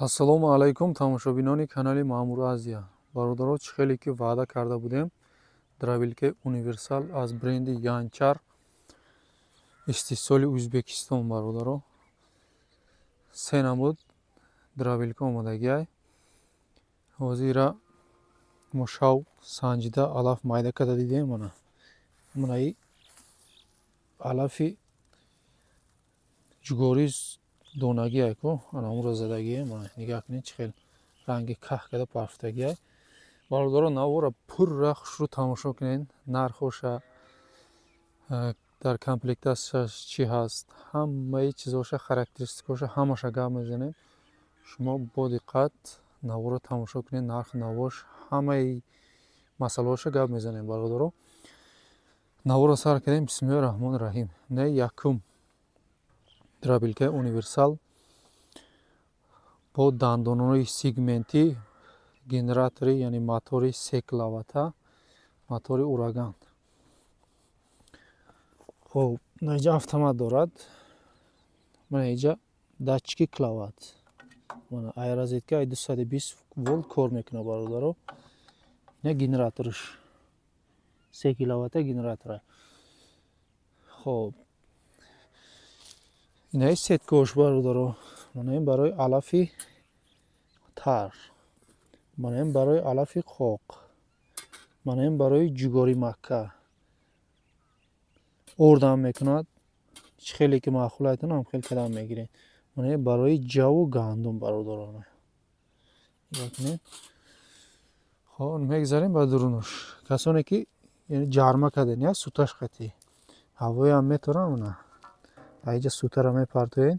Ассалому алайкум тамошобинони канали Маъмур Азия. Бародаро, чӣ хеле ки ваъда карда будем дравилкаи универсал аз бренди Янчар истиҳсоли Ӯзбекистон. Бародаро, се намуд дравилка омадагиай. ҳозира мо шав санҷида алаф майда карда дидем. Манаи алафи ҷугори донагиай ко анамуро задагие. Нигоҳ кунед чӣ хел ранги каҳ карда пафтагиай. Бародаро, навора пурра хушрӯ тамошо кунед. Нархоша, дар комплектасияш чӣ ҳаст, ҳамаи чизоша, характеристикоша ҳамаша гап мезанем. Шумо бо диққат навора тамошо кунед. Нарх навош ҳамаи масъалаоша гап мезанем. Бародаро, навора сар кардем. Бисмиллоҳи раҳмони раҳим. Якум дравилкаи универсал бо дандонҳои сегментӣ, генератори яъне мотори 3 киловатта, мотори ураган. Хоб, наинҷа автомат дорад. Наинҷа датчики киловатт. Ай розетка ай 220 волт кор мекунад. Бародаро, ина генераториш 3 киловатта генератора. Хоб, инаи сеткош. Бародаро, ин барои алафи тар, ин барои алафи қоқ, ин барои ҷугори макка ордам мекунад. чӣ хеле ки маъқул айтон ҳам хел кадам мегиред. Ин барои ҷаву гандум. Бародаро, хоб, мегзарем ба дурунуш. касоне ки ҷарма карден я суташ қатӣ ҳавоям меторам. Айҷа сутара мепартоен,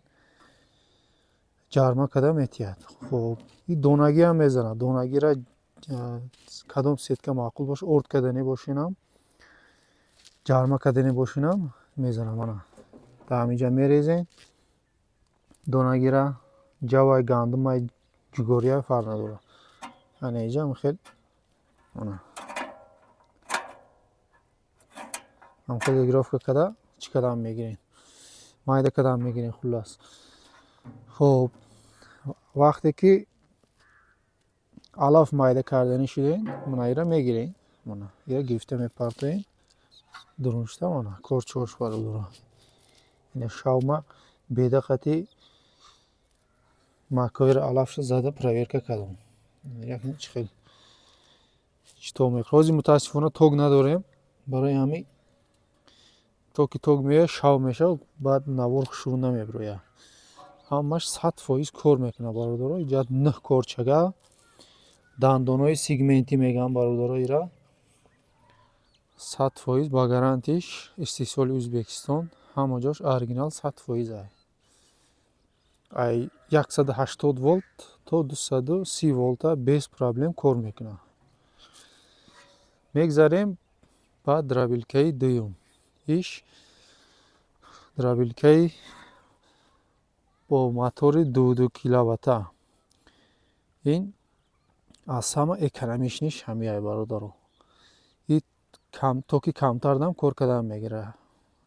ҷарма када метиҳад. Хоб, ин донагиам мезанад. Донагира кадом сетка маъқул боша, орд кардани бошинам, ҷарма кардани бошинам мезанам. Та ҳаминҷа мерезен. Донагира ҷавай гандумай ҷугория фарқ надорад. Анинҷа хел регировка када чӣ кадам мегирем, майда кадам мегирем. хуллас. Хоб, вақте ки алаф майда карданӣ шудем, ира мегирем. ира гирифта мепартоем дурунушта. корчош. Бародаро, ина шавма бедиққатӣ макоира алафша зада проверка кардам. чӣ хел тог мекунад. ҳозир мутаассифона тог надорем. барои ҳамин то ки тог меояд шав мешавад, баъд навор хушрӯ намебирояд. ҳамаш 100% кор мекунад. Бародаро, иҷоҳат 9 корчага, дандонҳои сегментӣ мегӯям. Бародаро, ира 100% ба гарантиш истиҳсоли Ӯзбекистон. ҳама ҷош оригинал 100%. ай 180 волт то 230 волта без проблем кор мекунад. мегзарем ба дравилкаи дуюм. иш дравилкаи бо мотори 2 киловатта. ин аз ҳама экономичниш ҳамияй. Бародаро, то ки камтардам кор кардам мегирад.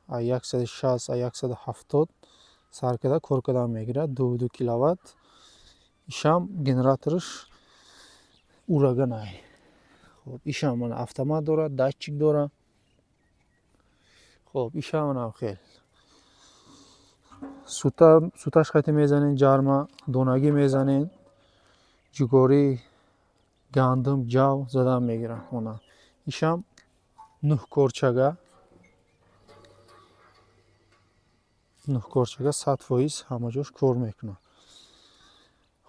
160-170 сар карда кор кардам мегирад. 2 киловатт. ишам генераториш ураганай. хоб, ишам автомат дорад, датчик дорад. хоб, ишам хел суташ қати мезанен, ҷарма донагӣ мезанен, ҷугори гандум ҷав задам мегирад. ишам 9 корчага 100% ҳама ҷош кор мекунад.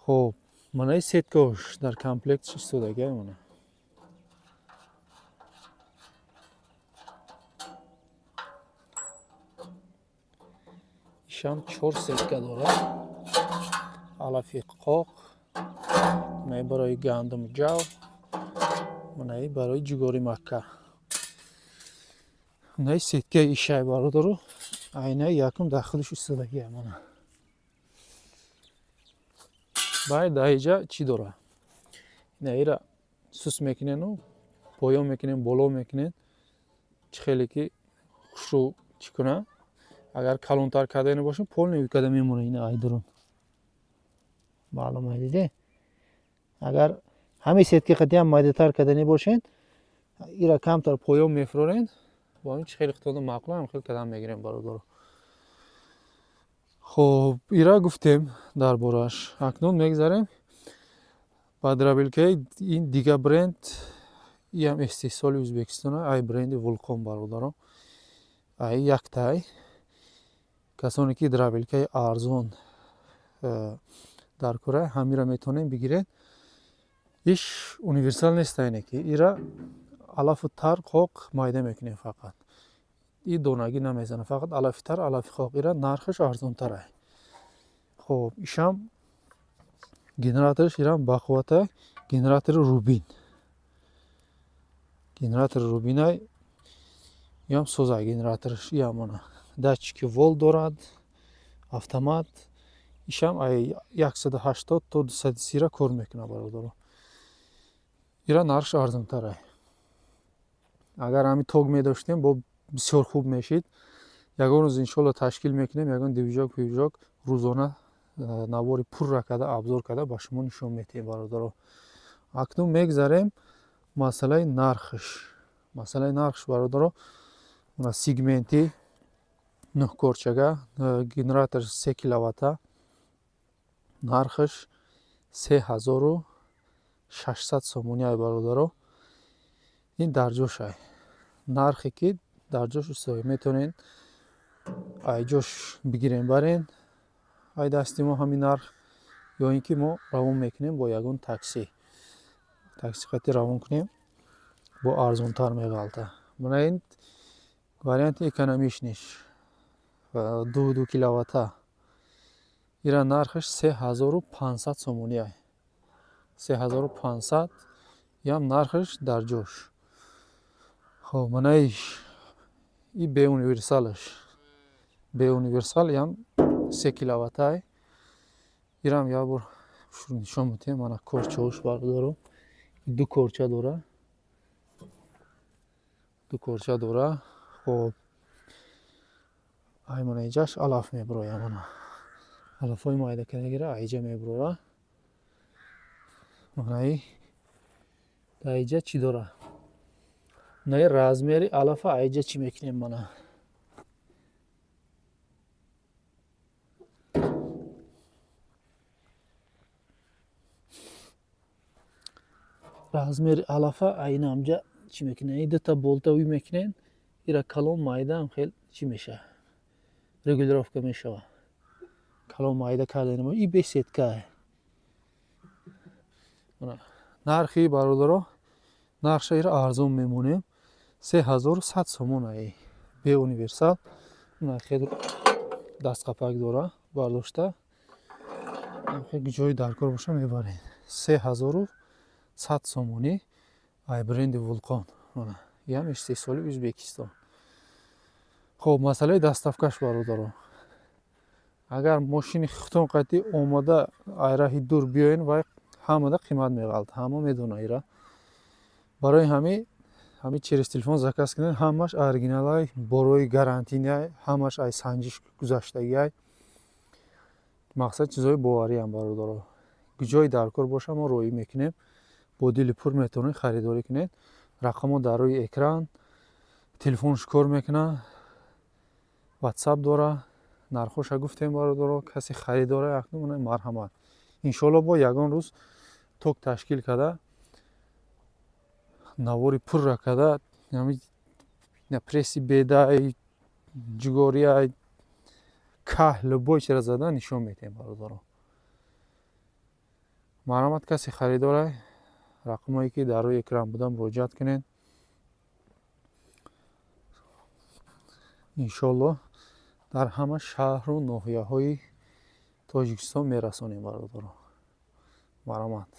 хоб, манаи сеткош дар комплектш истодагиай. ишам 4 сетка дорад. алафи қоқ, барои гандум ҷав, барои ҷугори макка. сеткаи ишай. Бародаро, айнаи якум дар худаш истодагиай. байд айҷа чӣ дорад. ира сус мекунену поён мекунем, боло мекунем. чӣ хеле ки хушрӯ чӣ кунад. агар калонтар кардани бошем полный када мемонад. ай дурун معلومه دیدی اگر همین سیتکی خطی هم مایده‌تر کردنی باشین ایرا کمتر پویا میفرورین با این خیلی اختلاف معقول هم خیلی کدام میگیریم برادر. خب ایرا گفتیم دربارش اکنون میگذاریم با درابیلکه این دیگه برند ای هم استحصال ازبکستانه ای برند ولکان برادرم ای یک تای کسانی که درابیلکه ارزون در کره همیرا میتونیم بگیرید ایش universal نیست اینه که ایرا علف تر خوک مایده میکنیم فقط این دونگی نمیزنه فقط علف تر علف خوک ایرا نرخش ارزون تره. خب ایشم گنراتورش ایرا بقوته گنراتور روبین های یا هم سوزه گنراتورش یا منه دچکی ول دارد автомат ایشم 180 تا 230 را کار میکنه برادر. ایرا نرخش ارزون تره اگر همین توگ میداشتیم با بسیار خوب میشید یگان روز انشالله تشکیل میکنیم یگان دیویژاک روزانه نواری پور را کده ابزار کده با شما نشون میتیم برادر. اکنون میگذاریم مسئله نرخش برادر سیگمنتی 9 کورچگه گنراتور 3 کیلووات نرخش 3600 сомони ай бародаро ин дар ҷошай нархе ки дар ҷош истои метавонед ай ҷош бигирем барен ай дасти мо ҳамин нарх ё ин ки мо равон мекунем бо ягон такси хати равон кунем бо арзонтар меғалта мана ин варианти экономиш ниш 2 киловатта ира нархаш 3500 сомони ай 3500 ям нархаш дар ҷош. хоб мана и бе универсал ям 3 киловаттай ирам як бор нишон метем мана корчаош бардорам ду корча дора хоб ай мана иҷаш алаф меброя мана алафҳои майдаканагира айҷа меброра манаи айҷа чӣ дора наи размери алафа айҷа чӣ мекунем мана размери алафа айнамҷа чӣ мекунем ин дута болтави мекунем ира калон майдаам хел чӣ меша регулировка мешава калон майда кардани и бесетка нархи бародаро нархша ира арзон мемонем 3100 сомон ай бе универсал хел дастқапак дора бардошта ҷои даркор боша мебарем 3100 сомонӣ ай бренди вулқон ям истеҳсоли ӯзбекистон. хоб масъалаи дастафкаш бародаро агар мошини хитон қати омода айраҳи дур биёен вай ҳамада қимат меғалта ҳама медона ира барои ҳами через телефон заказ кунед ҳамаш оригиналай борои гарантияй ҳамаш ай санҷиш гузаштагиай мақсад чизои бовариам бародаро ҷои даркор боша мо роӣ мекунем бо дили пур метавонед харидорӣ кунед рақамо дар рӯи экран телефонш кор мекуна ватсап дора нархоша гуфтем бародаро касе харидора акнун марҳамат иншоалло бо ягон рӯз ток ташкил када навори пурра када преси бедай ҷугорияй каҳ любой чиро зада нишон метем бародаро марҳамат касе харидорай рақамое ки дар рӯи экран буда муроҷиат кунед иншоалло дар ҳама шаҳру ноҳияҳои тоҷикистон мерасонем бародаро марҳамат.